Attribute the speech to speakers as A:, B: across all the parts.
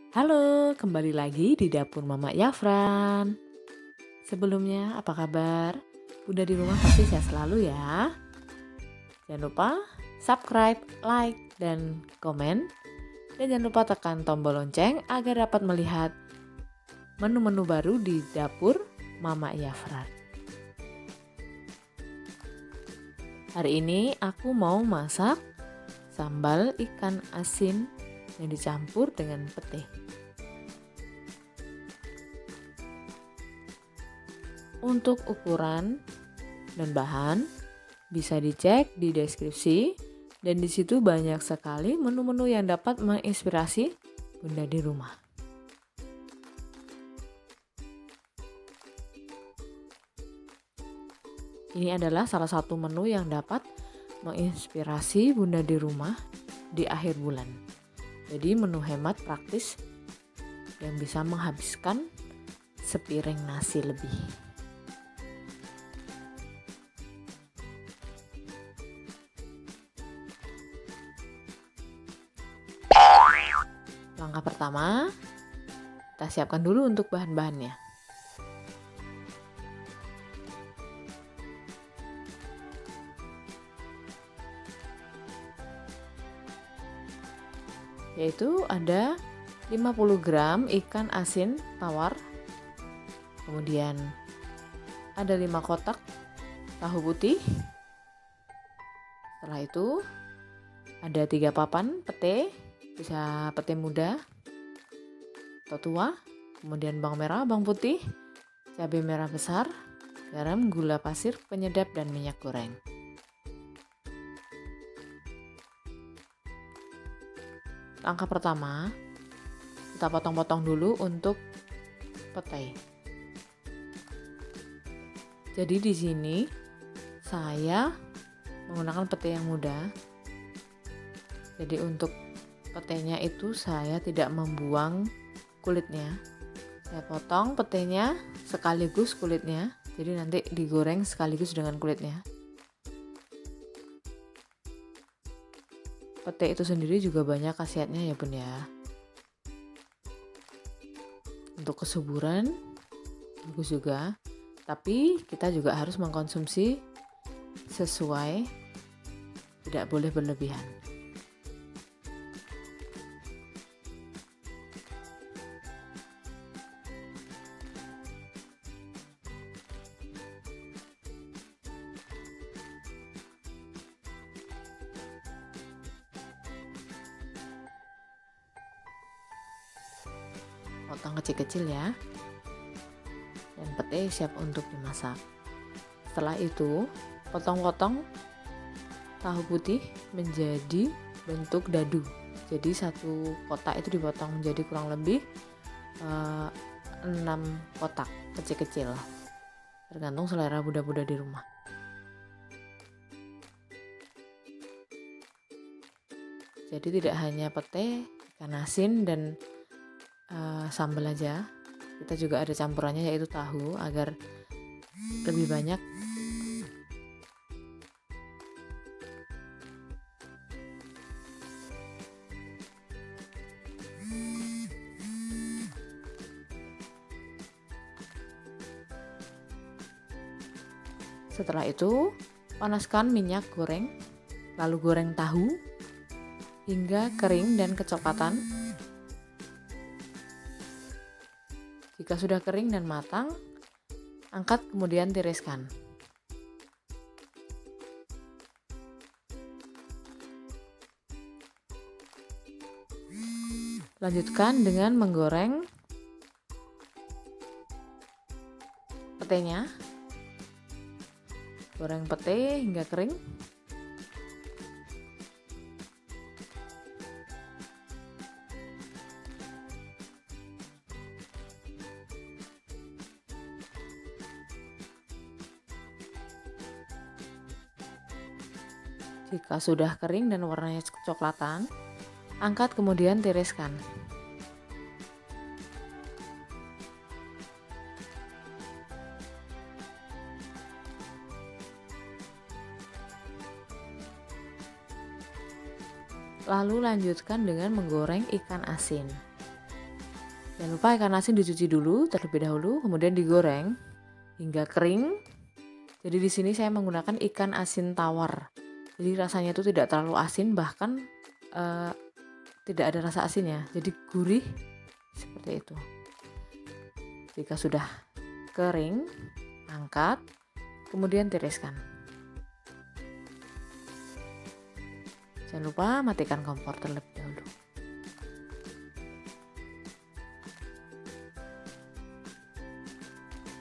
A: Halo, kembali lagi di dapur Mama Yafran. Sebelumnya, apa kabar? Bunda di rumah pasti sehat selalu ya. Jangan lupa subscribe, like, dan komen. Dan jangan lupa tekan tombol lonceng agar dapat melihat menu-menu baru di dapur Mama Yafran. Hari ini aku mau masak sambal ikan asin yang dicampur dengan pete. Untuk ukuran dan bahan bisa dicek di deskripsi, dan di situ banyak sekali menu-menu yang dapat menginspirasi Bunda di rumah. Ini adalah salah satu menu yang dapat menginspirasi Bunda di rumah di akhir bulan. Jadi menu hemat praktis yang bisa menghabiskan sepiring nasi lebih. Langkah pertama, kita siapkan dulu untuk bahan-bahannya. Yaitu ada 50 gram ikan asin tawar, kemudian ada 5 kotak tahu putih. Setelah itu ada 3 papan pete, bisa pete muda atau tua, kemudian bawang merah, bawang putih, cabai merah besar, garam, gula pasir, penyedap, dan minyak goreng. Langkah pertama, kita potong-potong dulu untuk pete. Jadi di sini saya menggunakan pete yang muda. Jadi untuk petenya itu saya tidak membuang kulitnya. Saya potong petenya sekaligus kulitnya. Jadi nanti digoreng sekaligus dengan kulitnya. Pete itu sendiri juga banyak khasiatnya ya Bun ya. Untuk kesuburan bagus juga. Tapi kita juga harus mengkonsumsi sesuai, tidak boleh berlebihan. Potong kecil-kecil ya. Dan pete siap untuk dimasak. Setelah itu, potong-potong tahu putih menjadi bentuk dadu. Jadi satu kotak itu dipotong menjadi kurang lebih 6 kotak kecil-kecil. Tergantung selera Bunda-bunda di rumah. Jadi tidak hanya pete, ikan asin, dan sambal aja, kita juga ada campurannya yaitu tahu agar lebih banyak. Setelah itu panaskan minyak goreng, lalu goreng tahu hingga kering dan kecoklatan. Jika sudah kering dan matang, angkat kemudian tiriskan. Lanjutkan dengan menggoreng petenya. Goreng pete hingga kering. Jika sudah kering dan warnanya kecoklatan, angkat kemudian tiriskan. Lalu lanjutkan dengan menggoreng ikan asin. Jangan lupa ikan asin dicuci dulu terlebih dahulu, kemudian digoreng hingga kering. Jadi di sini saya menggunakan ikan asin tawar. Jadi rasanya itu tidak terlalu asin, bahkan tidak ada rasa asinnya. Jadi gurih seperti itu. Jika sudah kering, angkat, kemudian tiriskan. Jangan lupa matikan kompor terlebih dahulu.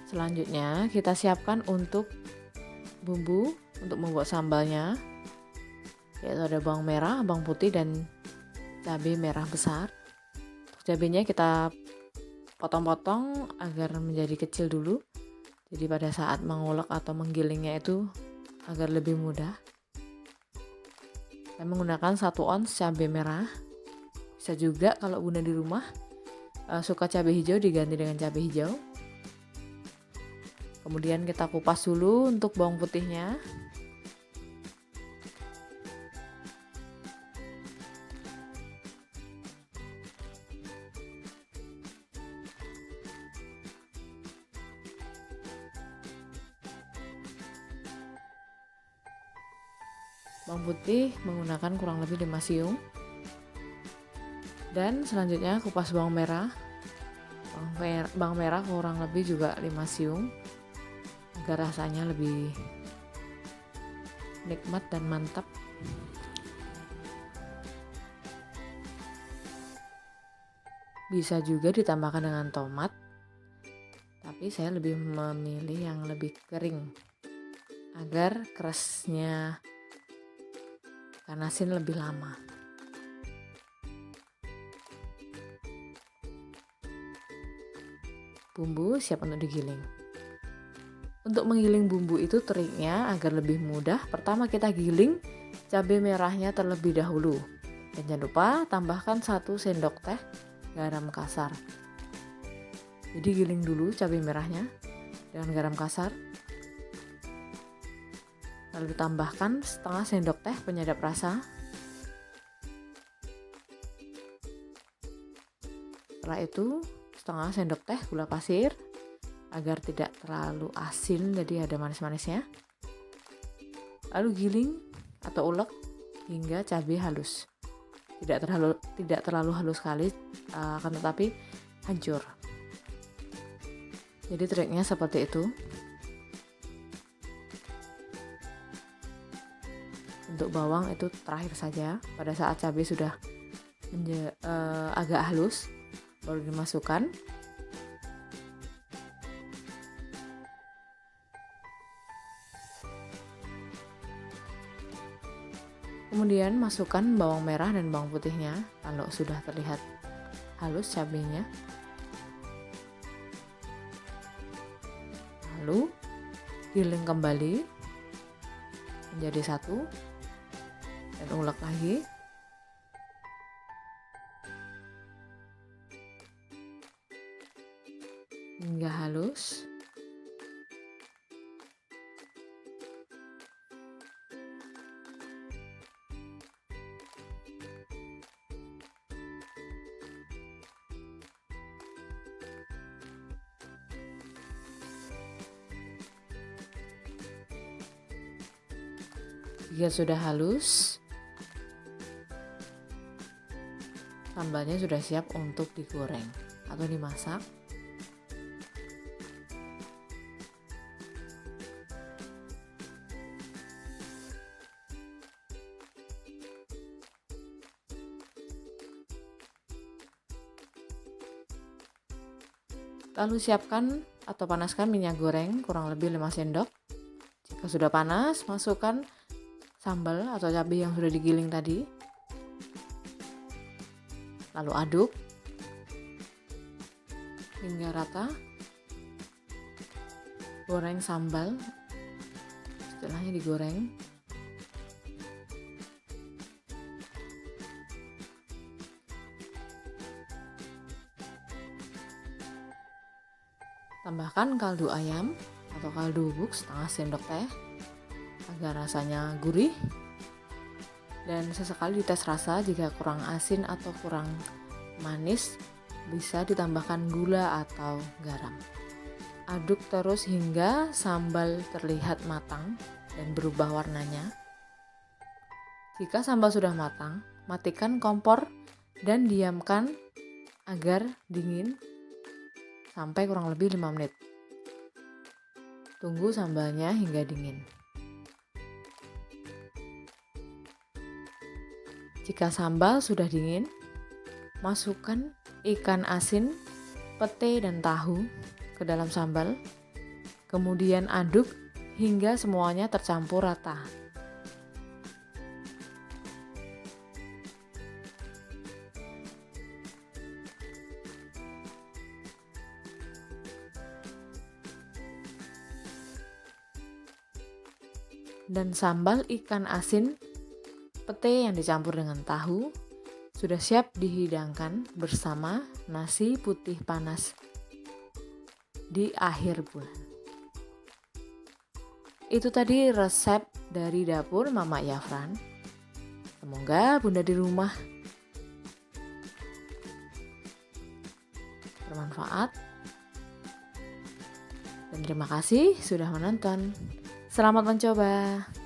A: Selanjutnya kita siapkan untuk bumbu untuk membuat sambalnya, yaitu ada bawang merah, bawang putih, dan cabai merah besar. Cabainya kita potong-potong agar menjadi kecil dulu, jadi pada saat mengulek atau menggilingnya itu agar lebih mudah. Saya menggunakan 1 ons cabai merah. Bisa juga kalau bunda di rumah suka cabai hijau diganti dengan cabai hijau. Kemudian kita kupas dulu untuk bawang putihnya. Bawang putih menggunakan kurang lebih 5 siung. Dan selanjutnya kupas bawang merah. Bawang merah kurang lebih juga 5 siung agar rasanya lebih nikmat dan mantap. Bisa juga ditambahkan dengan tomat, tapi saya lebih memilih yang lebih kering agar kerasnya ikan asin lebih lama. Bumbu siap untuk digiling. Untuk menggiling bumbu itu triknya agar lebih mudah. Pertama kita giling cabai merahnya terlebih dahulu. Dan jangan lupa tambahkan 1 sendok teh garam kasar. Jadi giling dulu cabai merahnya dengan garam kasar. Lalu ditambahkan setengah sendok teh penyedap rasa. Setelah itu setengah sendok teh gula pasir agar tidak terlalu asin, jadi ada manis-manisnya. Lalu giling atau ulek hingga cabai halus. Tidak terlalu halus sekali, akan tetapi hancur. Jadi triknya seperti itu. Untuk bawang itu terakhir saja, pada saat cabai sudah agak halus baru dimasukkan. Kemudian masukkan bawang merah dan bawang putihnya kalau sudah terlihat halus cabainya. Lalu giling kembali menjadi satu dan ulek lagi. Hingga halus. Jika sudah halus, sambalnya sudah siap untuk digoreng atau dimasak. Lalu siapkan atau panaskan minyak goreng kurang lebih 5 sendok. Jika sudah panas, masukkan sambal atau cabai yang sudah digiling tadi. Lalu aduk hingga rata. Goreng sambal, setelahnya digoreng. Tambahkan kaldu ayam atau kaldu bubuk setengah sendok teh agar rasanya gurih, dan sesekali dites rasa jika kurang asin atau kurang manis bisa ditambahkan gula atau garam. Aduk terus hingga sambal terlihat matang dan berubah warnanya. Jika sambal sudah matang, matikan kompor dan diamkan agar dingin sampai kurang lebih 5 menit. Tunggu sambalnya hingga dingin. Jika sambal sudah dingin, masukkan ikan asin, pete, dan tahu ke dalam sambal. Kemudian aduk hingga semuanya tercampur rata. Dan sambal ikan asin pete yang dicampur dengan tahu sudah siap dihidangkan bersama nasi putih panas di akhir bulan. Itu tadi resep dari dapur Mama Yafran. Semoga Bunda di rumah bermanfaat. Dan terima kasih sudah menonton. Selamat mencoba.